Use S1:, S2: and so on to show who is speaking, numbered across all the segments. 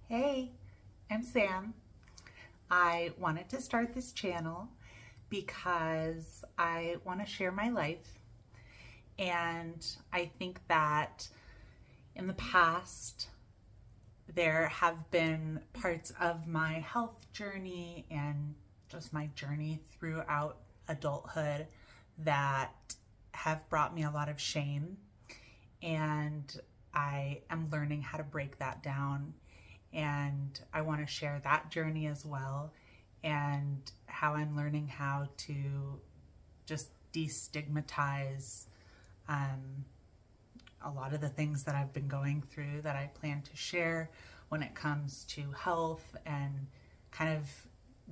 S1: Hey, I'm Sam. I wanted to start this channel because I want to share my life, and I think that in the past there have been parts of my health journey and just my journey throughout adulthood that have brought me a lot of shame, and I am learning how to break that down. And I want to share that journey as well, and how I'm learning how to just destigmatize a lot of the things that I've been going through that I plan to share when it comes to health and kind of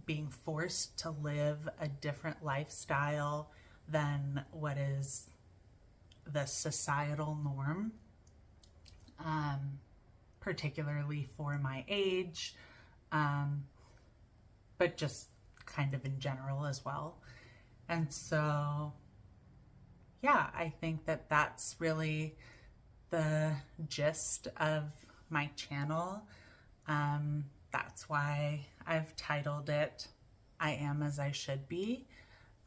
S1: being forced to live a different lifestyle than what is the societal norm. Particularly for my age, but just kind of in general as well. And so, yeah, I think that that's really the gist of my channel. That's why I've titled it, I Am As I Should Be.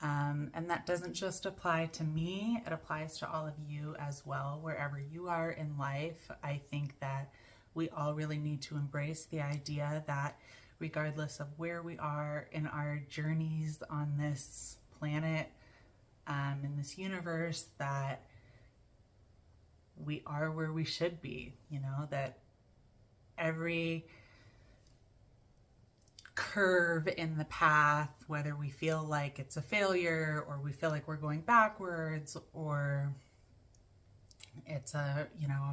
S1: And that doesn't just apply to me, it applies to all of you as well, wherever you are in life. I think that we all really need to embrace the idea that regardless of where we are in our journeys on this planet, in this universe, that we are where we should be, that every curve in the path, whether we feel like it's a failure or we feel like we're going backwards or it's a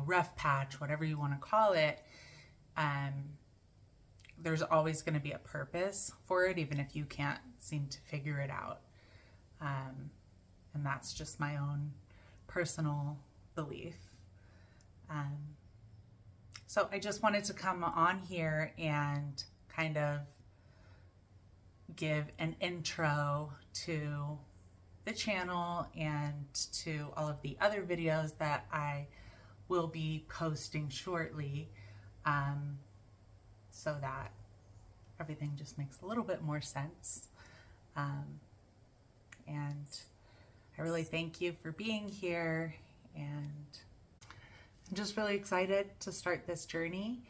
S1: rough patch, whatever you want to call it, there's always going to be a purpose for it, even if you can't seem to figure it out. And that's just my own personal belief. So I just wanted to come on here and kind of give an intro to the channel and to all of the other videos that I will be posting shortly, so that everything just makes a little bit more sense. And I really thank you for being here, and I'm just really excited to start this journey.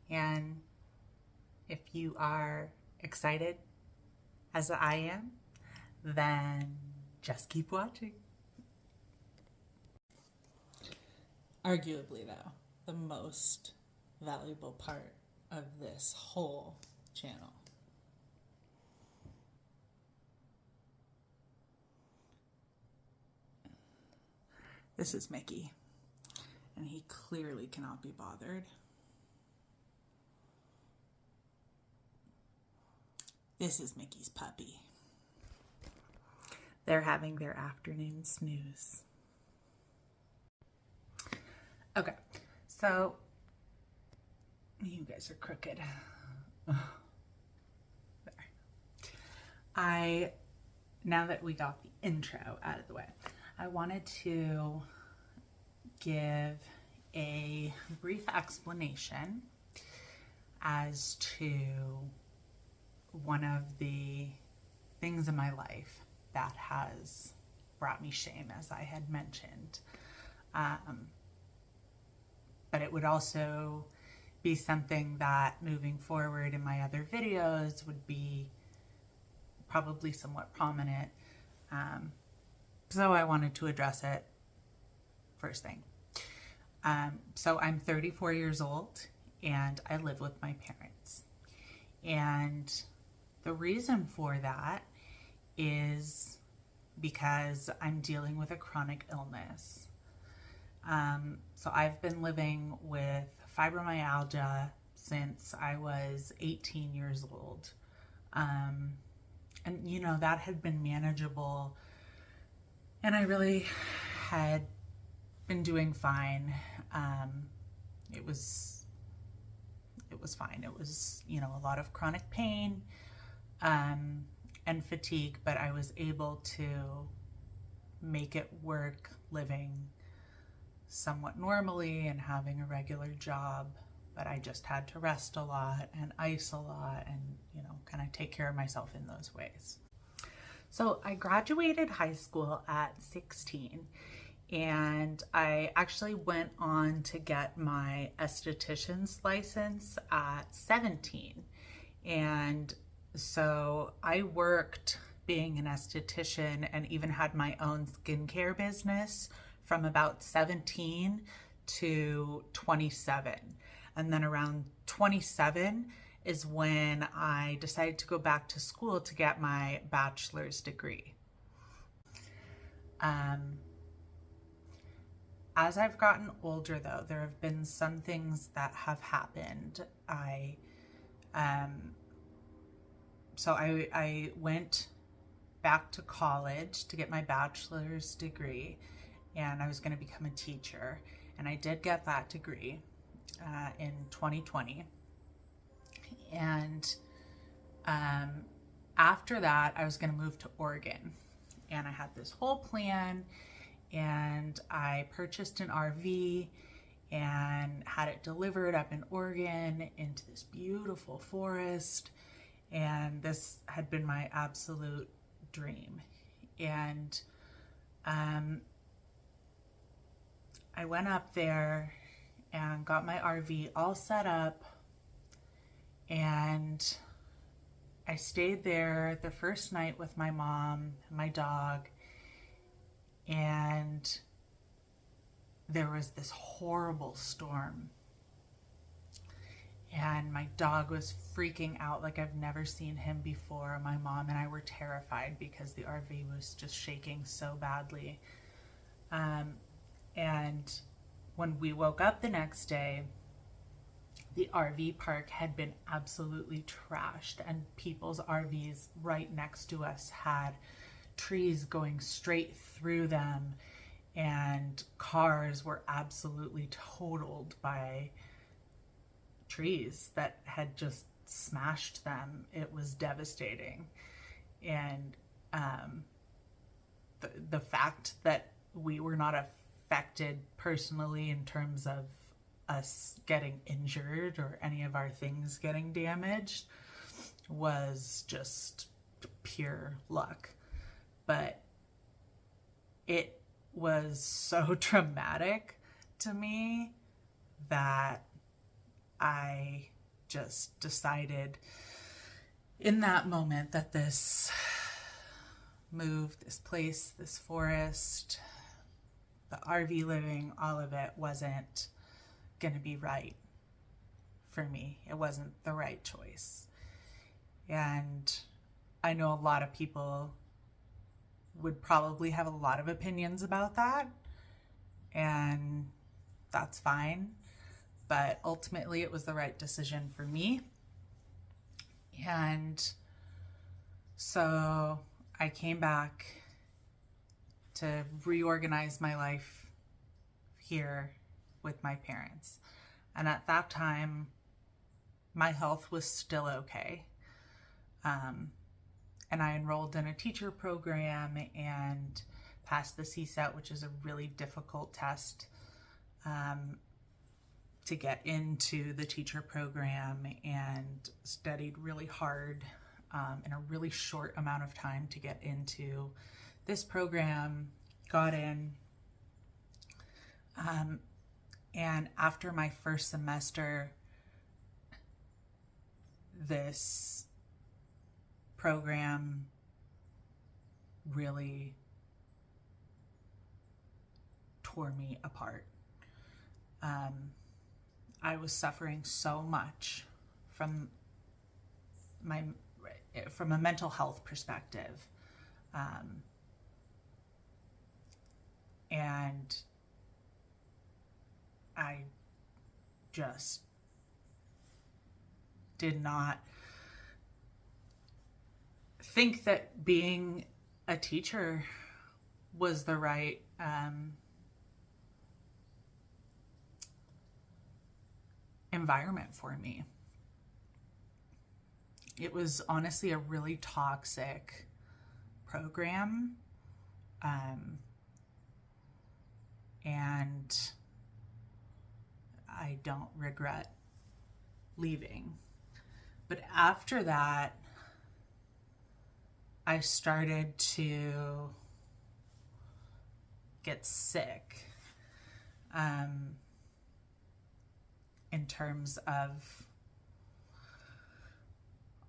S1: And if you are excited as I am, then just keep watching. Arguably, though, the most valuable part of this whole channel this is Mickey, and he clearly cannot be bothered. This is Mickey's puppy. They're having their afternoon snooze. Okay, so you guys are crooked. There. Now that we got the intro out of the way, I wanted to give a brief explanation as to one of the things in my life that has brought me shame, as I had mentioned. But it would also be something that moving forward in my other videos would be probably somewhat prominent. So I wanted to address it first thing. So I'm 34 years old and I live with my parents. And the reason for that is because I'm dealing with a chronic illness. So I've been living with fibromyalgia since I was 18 years old. And that had been manageable, and I really had been doing fine. It was fine. It was, a lot of chronic pain, and fatigue, but I was able to make it work living somewhat normally and having a regular job but I just had to rest a lot and ice a lot and, you know, kind of take care of myself in those ways. So I graduated high school at 16, and I actually went on to get my esthetician's license at 17. And so I worked being an esthetician and even had my own skincare business from about 17 to 27. And then around 27 is when I decided to go back to school to get my bachelor's degree. As I've gotten older, though, there have been some things that have happened. So I went back to college to get my bachelor's degree, and I was going to become a teacher, and I did get that degree in 2020. And after that, I was going to move to Oregon, and I had this whole plan, and I purchased an RV and had it delivered up in Oregon into this beautiful forest. And this had been my absolute dream. And I went up there and got my RV all set up, and I stayed there the first night with my mom and my dog, and there was this horrible storm, and my dog was freaking out like I've never seen him before. My mom and I were terrified because the RV was just shaking so badly. And when we woke up the next day, the RV park had been absolutely trashed, and people's RVs right next to us had trees going straight through them, and cars were absolutely totaled by trees that had just smashed them. It was devastating. And the fact that we were not affected personally in terms of us getting injured or any of our things getting damaged was just pure luck. But it was so traumatic to me that I just decided in that moment that this move, this place, this forest, the RV living, all of it wasn't going to be right for me. It wasn't the right choice. And I know a lot of people would probably have a lot of opinions about that, and that's fine. But ultimately it was the right decision for me. And so I came back to reorganize my life here with my parents. And at that time, my health was still okay. And I enrolled in a teacher program and passed the CSAT, which is a really difficult test to get into the teacher program, and studied really hard in a really short amount of time to get into this program, got in. And after my first semester, this program really tore me apart. I was suffering so much from a mental health perspective. And I just did not think that being a teacher was the right environment for me. It was honestly a really toxic program, and I don't regret leaving. But after that, I started to get sick in terms of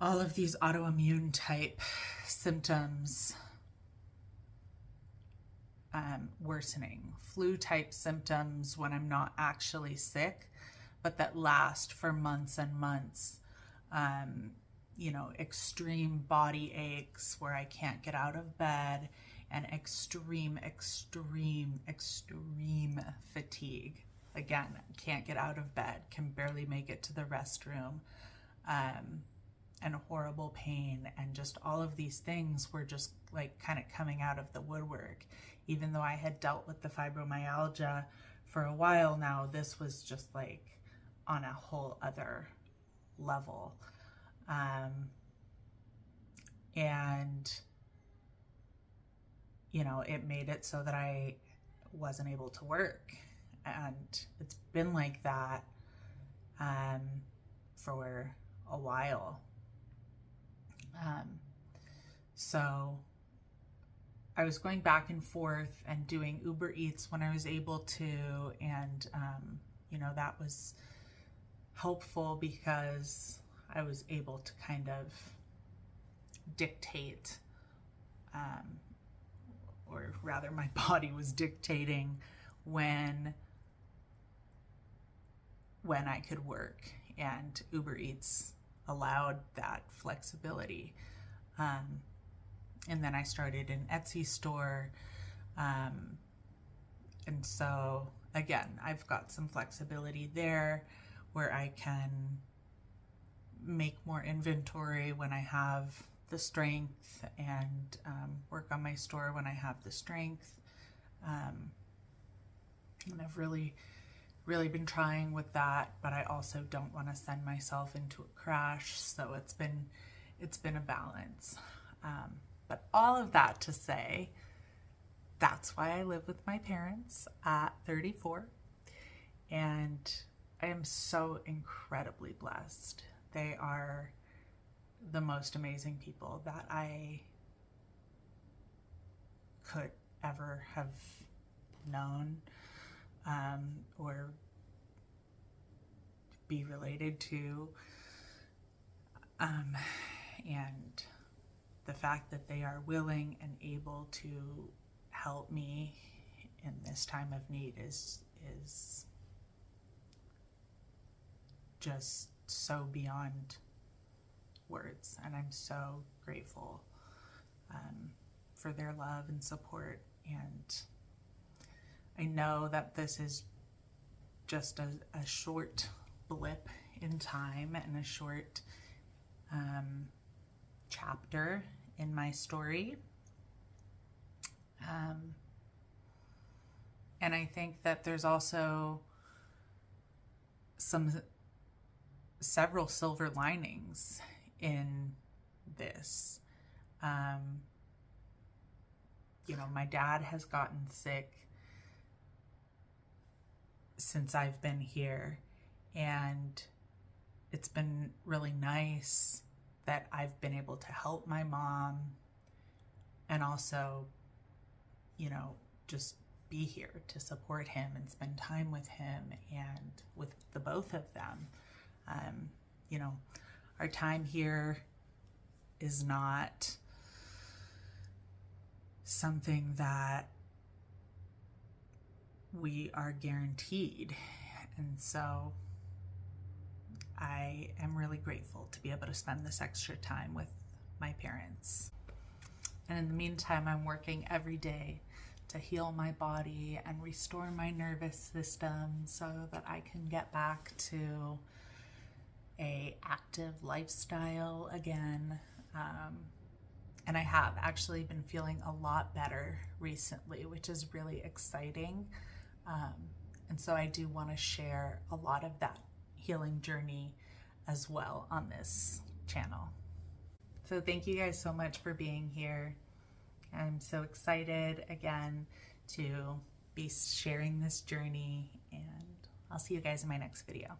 S1: all of these autoimmune type symptoms worsening. Flu type symptoms when I'm not actually sick, but that last for months and months. You know, extreme body aches where I can't get out of bed, and extreme fatigue. Again, can't get out of bed, can barely make it to the restroom, and horrible pain, and just all of these things were just like kind of coming out of the woodwork. Even though I had dealt with the fibromyalgia for a while now, this was just like on a whole other level. And, you know, it made it so that I wasn't able to work. And it's been like that for a while. So I was going back and forth and doing Uber Eats when I was able to. And, you know, that was helpful because I was able to kind of dictate, or rather my body was dictating when I could work, and Uber Eats allowed that flexibility. And then I started an Etsy store. And so again, I've got some flexibility there where I can make more inventory when I have the strength, and work on my store when I have the strength. And I've really been trying with that, but I also don't want to send myself into a crash. So it's been a balance. But all of that to say, that's why I live with my parents at 34. And I am so incredibly blessed. They are the most amazing people that I could ever have known, or be related to. And the fact that they are willing and able to help me in this time of need is just so beyond words. And I'm so grateful for their love and support. And I know that this is just a short blip in time and a short chapter in my story. And I think that there's also several silver linings in this. You know, my dad has gotten sick since I've been here, and it's been really nice that I've been able to help my mom, and also, you know, just be here to support him and spend time with him and with the both of them. You know, our time here is not something that we are guaranteed. And so I am really grateful to be able to spend this extra time with my parents. And in the meantime, I'm working every day to heal my body and restore my nervous system so that I can get back to an active lifestyle again. And I have actually been feeling a lot better recently, which is really exciting. And so I do want to share a lot of that healing journey as well on this channel. So thank you guys so much for being here. I'm so excited again to be sharing this journey, and I'll see you guys in my next video.